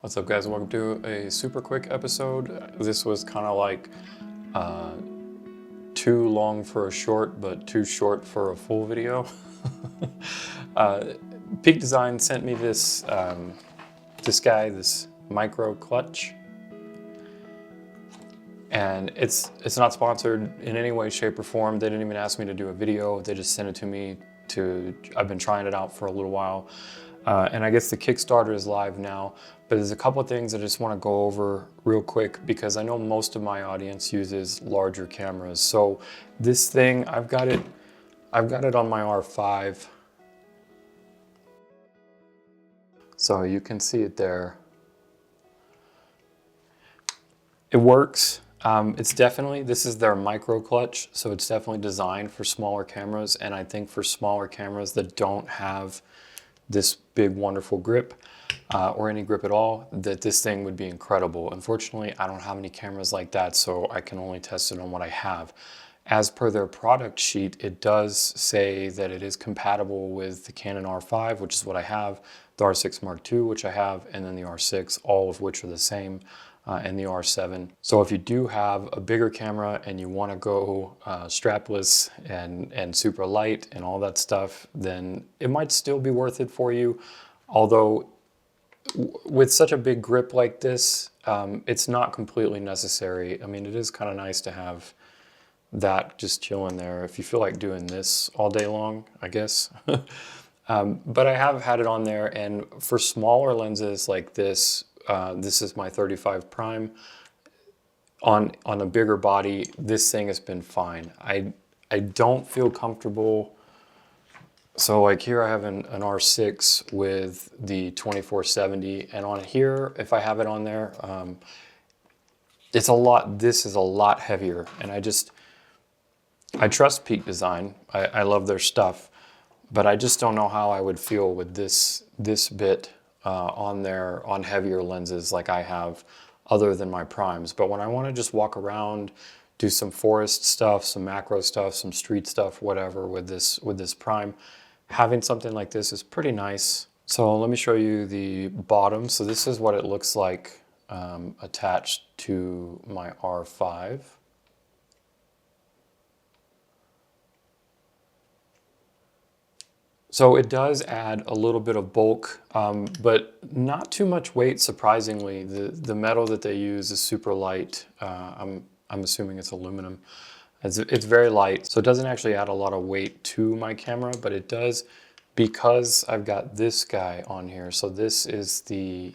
What's up, guys? Welcome to a super quick episode. This was kind of like too long for a short, but too short for a full video. Peak Design sent me this this micro clutch, and it's not sponsored in any way, shape, or form. They didn't even ask me to do a video. They just sent it to me. I've been trying it out for a little while. And I guess the Kickstarter is live now, but there's a couple of things I just want to go over real quick because I know most of my audience uses larger cameras. So this thing, I've got it on my R5. So you can see it there. It works. This is their micro clutch, so it's definitely designed for smaller cameras, and I think for smaller cameras that don't have this big wonderful grip or any grip at all, that this thing would be incredible. Unfortunately, I don't have any cameras like that, so I can only test it on what I have. As per their product sheet, it does say that it is compatible with the Canon R5, which is what I have, the R6 Mark II, which I have, and then the R6, all of which are the same, and the R7. So if you do have a bigger camera and you want to go strapless and super light and all that stuff, then it might still be worth it for you. Although with such a big grip like this, it's not completely necessary. I mean, it is kind of nice to have that just chilling there if you feel like doing this all day long, I guess. But I have had it on there, and for smaller lenses like this, this is my 35 prime. On a bigger body, this thing has been fine. I don't feel comfortable. So like here I have an R6 with the 24-70, and on here, if I have it on there, this is a lot heavier, and I trust Peak Design. I love their stuff, but I just don't know how I would feel with this bit on heavier lenses like I have, other than my primes. But when I want to just walk around, do some forest stuff, some macro stuff, some street stuff, whatever, with this prime, having something like this is pretty nice. So let me show you the bottom. So this is what it looks like attached to my R5. So it does add a little bit of bulk, but not too much weight, surprisingly. The metal that they use is super light. I'm assuming it's aluminum. It's very light, so it doesn't actually add a lot of weight to my camera, but it does because I've got this guy on here. So this is the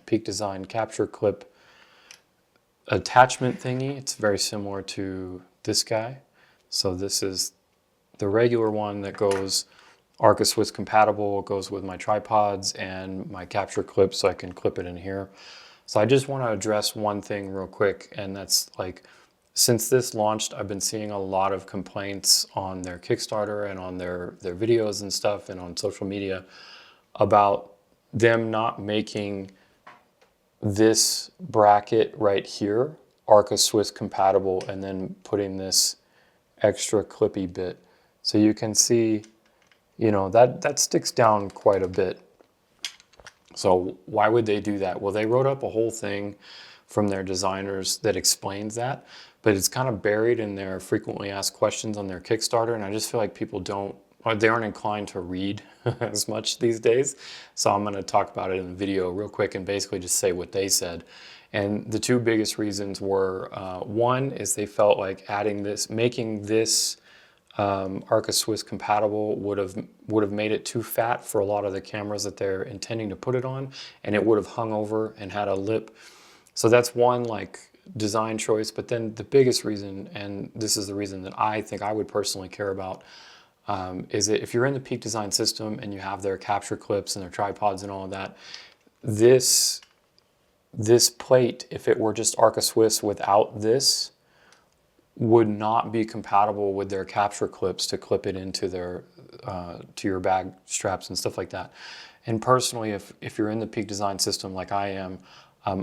Peak Design capture clip attachment thingy. It's very similar to this guy. So this is the regular one that goes Arca Swiss compatible. It goes with my tripods and my capture clip, so I can clip it in here. So I just want to address one thing real quick, and that's like, since this launched, I've been seeing a lot of complaints on their Kickstarter and on their videos and stuff and on social media about them not making this bracket right here Arca Swiss compatible and then putting this extra clippy bit. So you can see, you know, that sticks down quite a bit. So why would they do that? Well, they wrote up a whole thing from their designers that explains that, but it's kind of buried in their frequently asked questions on their Kickstarter, and I just feel like people they aren't inclined to read as much these days. So I'm going to talk about it in the video real quick and basically just say what they said. And the two biggest reasons were, one is they felt like making this Arca Swiss compatible would have made it too fat for a lot of the cameras that they're intending to put it on, and it would have hung over and had a lip. So that's one like design choice. But then the biggest reason, and this is the reason that I think I would personally care about, is that if you're in the Peak Design system and you have their capture clips and their tripods and all of that, this plate, if it were just Arca Swiss without this, would not be compatible with their capture clips to clip it into their to your bag straps and stuff like that. And personally, if you're in the Peak Design system like I am,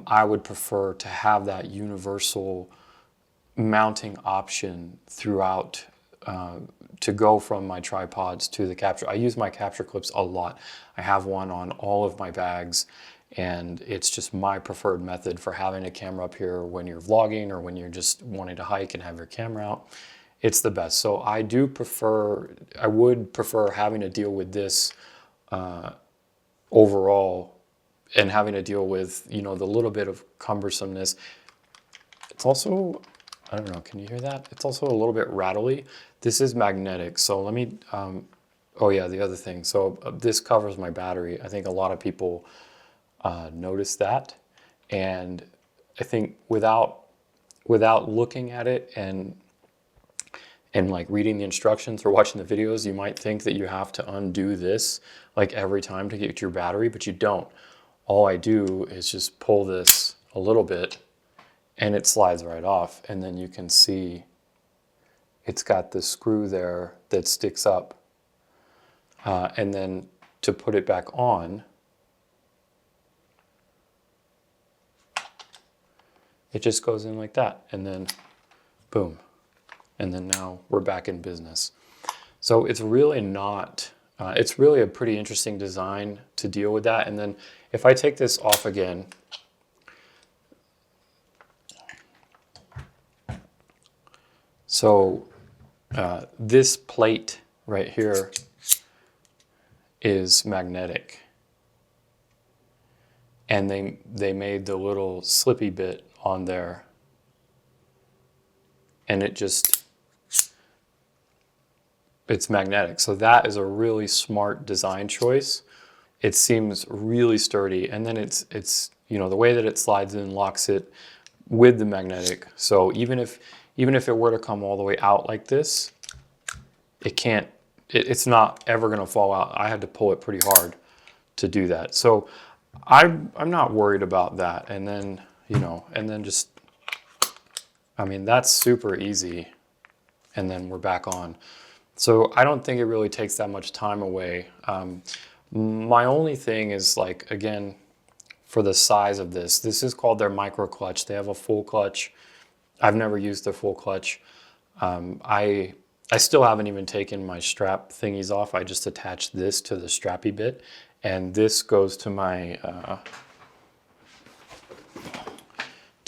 I would prefer to have that universal mounting option throughout, to go from my tripods to the capture. I use my capture clips a lot. I have one on all of my bags, And it's just my preferred method for having a camera up here when you're vlogging or when you're just wanting to hike and have your camera out. It's the best. So I would prefer having to deal with this overall, and having to deal with, you know, the little bit of cumbersomeness. It's also, I don't know, can you hear that? It's also a little bit rattly. This is magnetic. So let me, oh yeah, the other thing. So this covers my battery. I think a lot of people notice that. And I think without looking at it and like reading the instructions or watching the videos, you might think that you have to undo this like every time to get your battery, but you don't. All I do is just pull this a little bit and it slides right off. And then you can see it's got the screw there that sticks up. And then to put it back on, it just goes in like that, and then boom. And then now we're back in business. So it's really not, it's really a pretty interesting design to deal with that. And then if I take this off again, so this plate right here is magnetic. And they made the little slippy bit on there, and it's magnetic. So that is a really smart design choice. It seems really sturdy, and then it's you know, the way that it slides in locks it with the magnetic. So even if it were to come all the way out like this, it's not ever going to fall out. I had to pull it pretty hard to do that. So I'm not worried about that. And then, you know, and then just, I mean, that's super easy. And then we're back on. So I don't think it really takes that much time away. My only thing is, like, again, for the size of this is called their micro clutch. They have a full clutch. I've never used the full clutch. I still haven't even taken my strap thingies off. I just attached this to the strappy bit, and this goes to my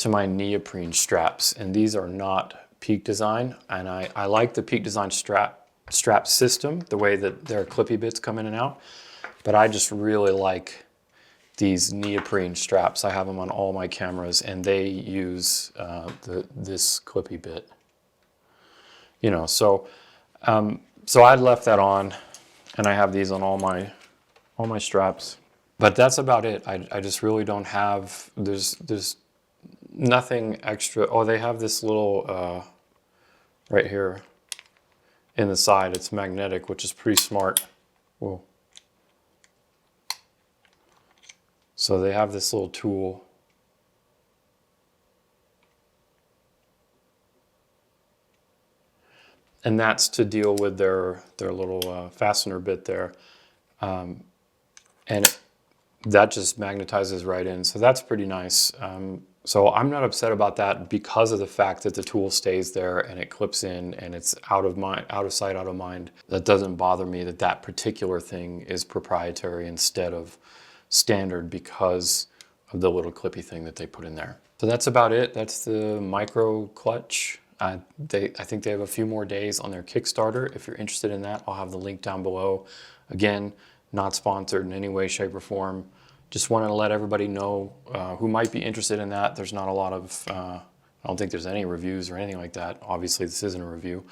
neoprene straps, and these are not Peak Design. And I like the Peak Design strap system, the way that their clippy bits come in and out, but I just really like these neoprene straps. I have them on all my cameras, and they use this clippy bit. You know, so I left that on, and I have these on all my straps. But that's about it. I just really don't have, there's nothing extra. Oh, they have this little right here in the side. It's magnetic, which is pretty smart. Whoa. So they have this little tool. And that's to deal with their little fastener bit there. And that just magnetizes right in. So that's pretty nice. So I'm not upset about that because of the fact that the tool stays there and it clips in and it's out of sight, out of mind. That doesn't bother me that particular thing is proprietary instead of standard because of the little clippy thing that they put in there. So that's about it. That's the micro clutch. I think they have a few more days on their Kickstarter. If you're interested in that, I'll have the link down below. Again, not sponsored in any way, shape, or form. Just wanted to let everybody know who might be interested in that. There's not a lot of, I don't think there's any reviews or anything like that. Obviously, this isn't a review,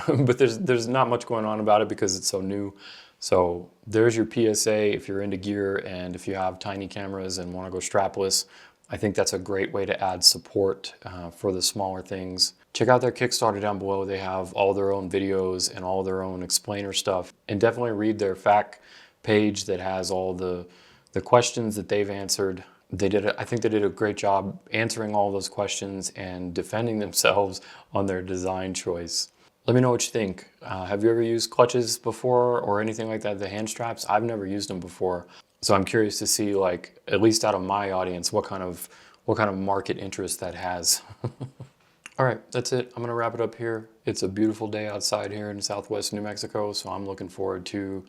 but there's not much going on about it because it's so new. So there's your PSA if you're into gear and if you have tiny cameras and want to go strapless. I think that's a great way to add support for the smaller things. Check out their Kickstarter down below. They have all their own videos and all their own explainer stuff. And definitely read their FAQ page that has all the questions that they've answered. I think they did a great job answering all those questions and defending themselves on their design choice. Let me know what you think. Have you ever used clutches before or anything like that, the hand straps? I've never used them before. So I'm curious to see, like, at least out of my audience, what kind of market interest that has. All right, that's it. I'm gonna wrap it up here. It's a beautiful day outside here in Southwest New Mexico, so I'm looking forward to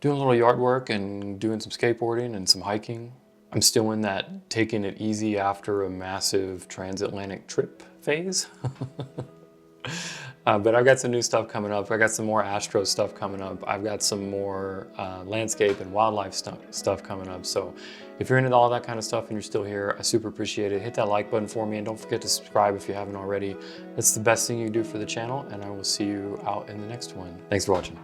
doing a little yard work and doing some skateboarding and some hiking. I'm still in that taking it easy after a massive transatlantic trip phase. But I've got some new stuff coming up. I got some more astro stuff coming up. I've got some more landscape and wildlife stuff coming up. So if you're into all that kind of stuff and you're still here, I super appreciate it. Hit that like button for me and don't forget to subscribe if you haven't already. It's the best thing you can do for the channel, and I will see you out in the next one. Thanks for watching.